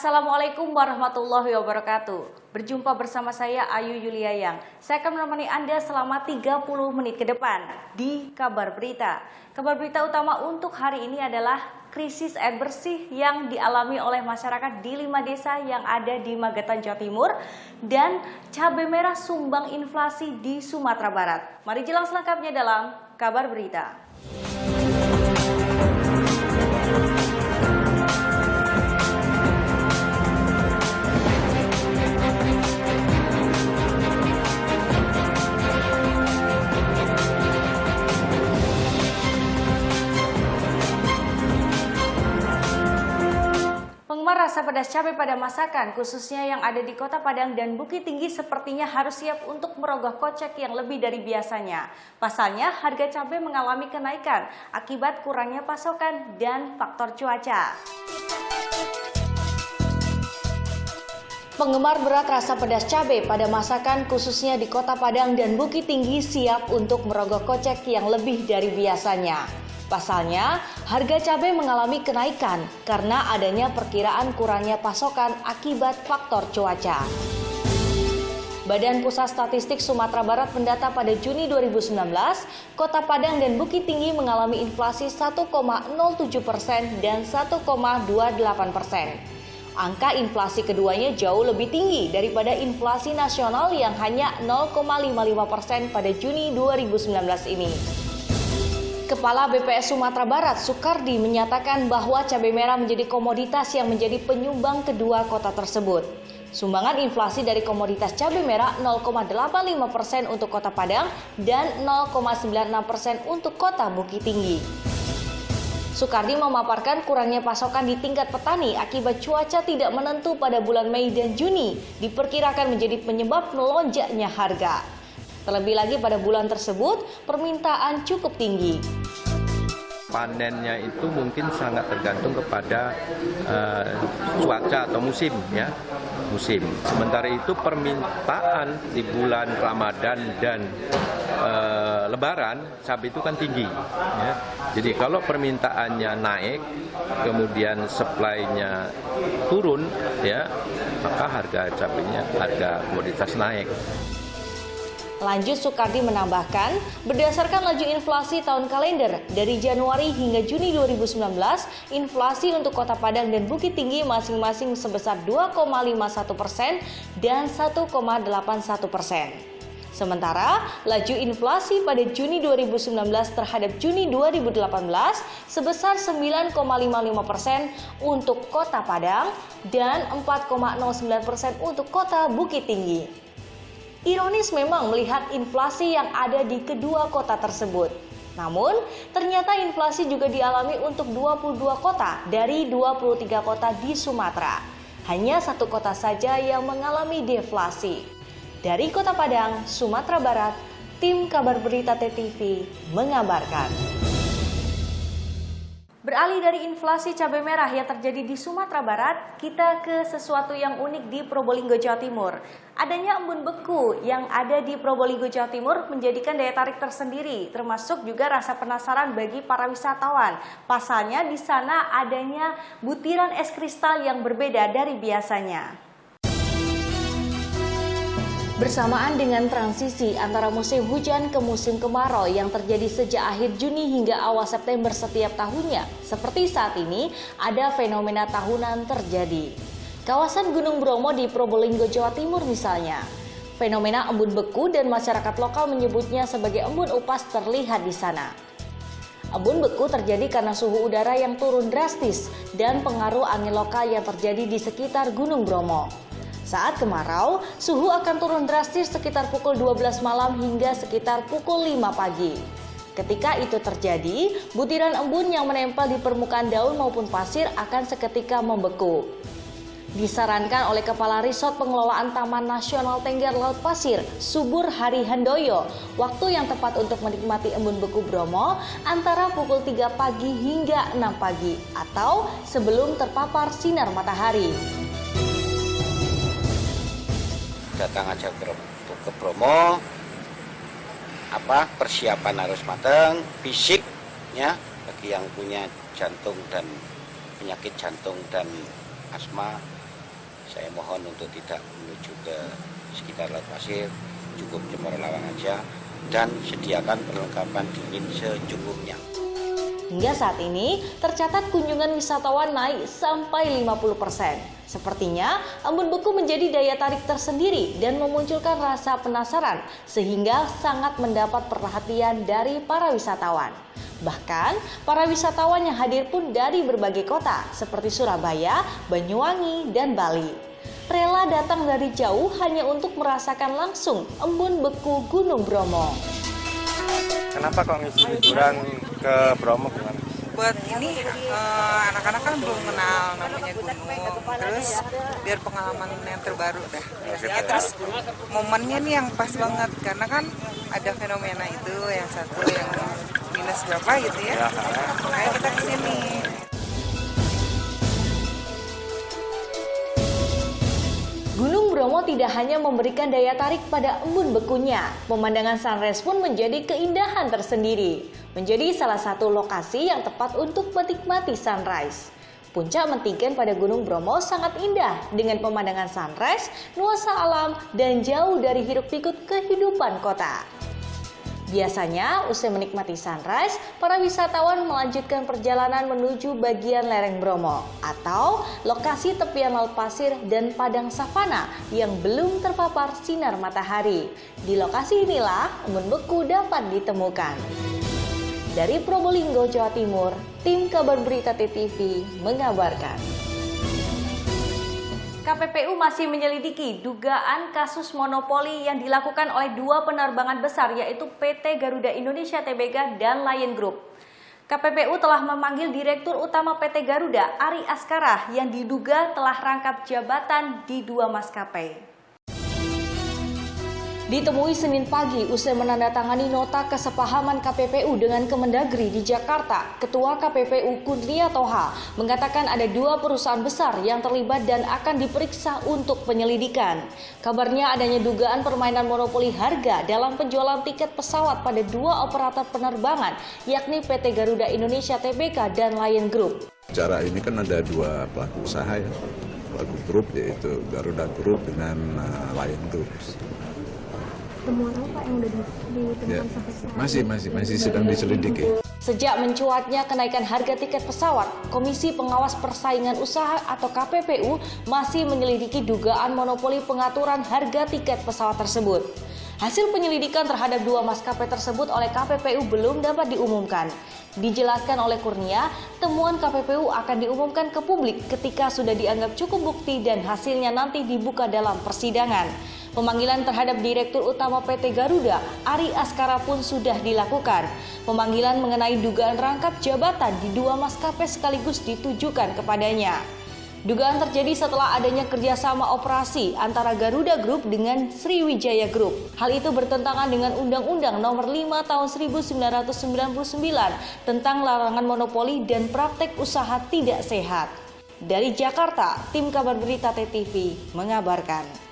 Assalamualaikum warahmatullahi wabarakatuh. Berjumpa bersama saya Ayu Yuliayang. Saya akan menemani Anda selama 30 menit ke depan di Kabar Berita. Kabar berita utama untuk hari ini adalah krisis air bersih yang dialami oleh masyarakat di 5 desa yang ada di Magetan, Jawa Timur, dan cabai merah sumbang inflasi di Sumatera Barat. Mari jelang selengkapnya dalam Kabar Berita. Penggemar rasa pedas cabai pada masakan, khususnya yang ada di Kota Padang dan Bukit Tinggi, sepertinya harus siap untuk merogoh kocek yang lebih dari biasanya. Pasalnya, harga cabai mengalami kenaikan akibat kurangnya pasokan dan faktor cuaca. Penggemar berat rasa pedas cabai pada masakan, khususnya di Kota Padang dan Bukit Tinggi, siap untuk merogoh kocek yang lebih dari biasanya. Pasalnya, harga cabai mengalami kenaikan karena adanya perkiraan kurangnya pasokan akibat faktor cuaca. Badan Pusat Statistik Sumatera Barat mendata pada Juni 2019, Kota Padang dan Bukit Tinggi mengalami inflasi 1,07% dan 1,28%. Angka inflasi keduanya jauh lebih tinggi daripada inflasi nasional yang hanya 0,55% pada Juni 2019 ini. Kepala BPS Sumatera Barat, Sukardi, menyatakan bahwa cabai merah menjadi komoditas yang menjadi penyumbang kedua kota tersebut. Sumbangan inflasi dari komoditas cabai merah 0,85% untuk Kota Padang dan 0,96% untuk Kota Bukit Tinggi. Sukardi memaparkan kurangnya pasokan di tingkat petani akibat cuaca tidak menentu pada bulan Mei dan Juni diperkirakan menjadi penyebab melonjaknya harga. Terlebih lagi pada bulan tersebut, permintaan cukup tinggi. Panennya itu mungkin sangat tergantung kepada cuaca atau musim, ya, musim. Sementara itu permintaan di bulan Ramadan dan Lebaran cabai itu kan tinggi, ya. Jadi kalau permintaannya naik, kemudian supply-nya turun, ya, maka harga cabainya, harga komoditas naik. Lanjut, Sukardi menambahkan, berdasarkan laju inflasi tahun kalender dari Januari hingga Juni 2019, inflasi untuk Kota Padang dan Bukit Tinggi masing-masing sebesar 2,51% dan 1,81%. Sementara, laju inflasi pada Juni 2019 terhadap Juni 2018 sebesar 9,55% untuk Kota Padang dan 4,09% untuk Kota Bukit Tinggi. Ironis memang melihat inflasi yang ada di kedua kota tersebut. Namun, ternyata inflasi juga dialami untuk 22 kota dari 23 kota di Sumatera. Hanya satu kota saja yang mengalami deflasi. Dari Kota Padang, Sumatera Barat, tim Kabar Berita TTV mengabarkan. Beralih dari inflasi cabai merah yang terjadi di Sumatera Barat, kita ke sesuatu yang unik di Probolinggo, Jawa Timur. Adanya embun beku yang ada di Probolinggo, Jawa Timur menjadikan daya tarik tersendiri, termasuk juga rasa penasaran bagi para wisatawan. Pasalnya di sana adanya butiran es kristal yang berbeda dari biasanya. Bersamaan dengan transisi antara musim hujan ke musim kemarau yang terjadi sejak akhir Juni hingga awal September setiap tahunnya, seperti saat ini ada fenomena tahunan terjadi. Kawasan Gunung Bromo di Probolinggo, Jawa Timur misalnya. Fenomena embun beku dan masyarakat lokal menyebutnya sebagai embun upas terlihat di sana. Embun beku terjadi karena suhu udara yang turun drastis dan pengaruh angin lokal yang terjadi di sekitar Gunung Bromo. Saat kemarau, suhu akan turun drastis sekitar pukul 12 malam hingga sekitar pukul 5 pagi. Ketika itu terjadi, butiran embun yang menempel di permukaan daun maupun pasir akan seketika membeku. Disarankan oleh Kepala Resort Pengelolaan Taman Nasional Tengger Laut Pasir, Subur Hari Handoyo, waktu yang tepat untuk menikmati embun beku Bromo antara pukul 3 pagi hingga 6 pagi atau sebelum terpapar sinar matahari. Datang aja ke Bromo, persiapan harus matang, fisiknya bagi yang punya jantung dan penyakit jantung dan asma Saya mohon untuk tidak menuju ke sekitar Laut Pasir, cukup Jember Lawang aja, dan sediakan perlengkapan dingin secukupnya. Hingga saat ini, tercatat kunjungan wisatawan naik sampai 50%. Sepertinya, Embun Beku menjadi daya tarik tersendiri dan memunculkan rasa penasaran, sehingga sangat mendapat perhatian dari para wisatawan. Bahkan, para wisatawan yang hadir pun dari berbagai kota, seperti Surabaya, Banyuwangi, dan Bali. Rela datang dari jauh hanya untuk merasakan langsung Embun Beku Gunung Bromo. Kenapa kok ngisi liburan ke Bromo? Buat ini anak-anak kan belum kenal namanya gunung, terus biar pengalaman yang terbaru dah biasanya. Terus momennya nih yang pas banget karena kan ada fenomena itu yang satu yang minus berapa gitu ya. Makanya kita kesini. Gunung Bromo tidak hanya memberikan daya tarik pada embun bekunya, pemandangan sunrise pun menjadi keindahan tersendiri. Menjadi salah satu lokasi yang tepat untuk menikmati sunrise. Puncak Mentigan pada Gunung Bromo sangat indah dengan pemandangan sunrise, nuansa alam, dan jauh dari hiruk-pikuk kehidupan kota. Biasanya, usai menikmati sunrise, para wisatawan melanjutkan perjalanan menuju bagian lereng Bromo atau lokasi tepian laut pasir dan padang savana yang belum terpapar sinar matahari. Di lokasi inilah embun beku dapat ditemukan. Dari Probolinggo, Jawa Timur, tim Kabar Berita TTV mengabarkan. KPPU masih menyelidiki dugaan kasus monopoli yang dilakukan oleh dua penerbangan besar yaitu PT Garuda Indonesia Tbk dan Lion Group. KPPU telah memanggil Direktur Utama PT Garuda, Ari Askara, yang diduga telah rangkap jabatan di dua maskapai. Ditemui Senin pagi usai menandatangani nota kesepahaman KPPU dengan Kemendagri di Jakarta, Ketua KPPU Kurnia Toha mengatakan ada dua perusahaan besar yang terlibat dan akan diperiksa untuk penyelidikan. Kabarnya adanya dugaan permainan monopoli harga dalam penjualan tiket pesawat pada dua operator penerbangan, yakni PT Garuda Indonesia Tbk dan Lion Group. Cara ini kan ada dua pelaku usaha ya, pelaku grup yaitu Garuda Group dengan Lion Group. Temuan apa yang udah ditemukan sampai sekarang? Masih sedang diselidiki. Sejak mencuatnya kenaikan harga tiket pesawat, Komisi Pengawas Persaingan Usaha atau KPPU masih menyelidiki dugaan monopoli pengaturan harga tiket pesawat tersebut. Hasil penyelidikan terhadap dua maskapai tersebut oleh KPPU belum dapat diumumkan. Dijelaskan oleh Kurnia, temuan KPPU akan diumumkan ke publik ketika sudah dianggap cukup bukti dan hasilnya nanti dibuka dalam persidangan. Pemanggilan terhadap Direktur Utama PT Garuda, Ari Askara pun sudah dilakukan. Pemanggilan mengenai dugaan rangkap jabatan di dua maskapai sekaligus ditujukan kepadanya. Dugaan terjadi setelah adanya kerjasama operasi antara Garuda Group dengan Sriwijaya Group. Hal itu bertentangan dengan Undang-Undang Nomor 5 Tahun 1999 tentang larangan monopoli dan praktek usaha tidak sehat. Dari Jakarta, tim Kabar Berita TTV mengabarkan.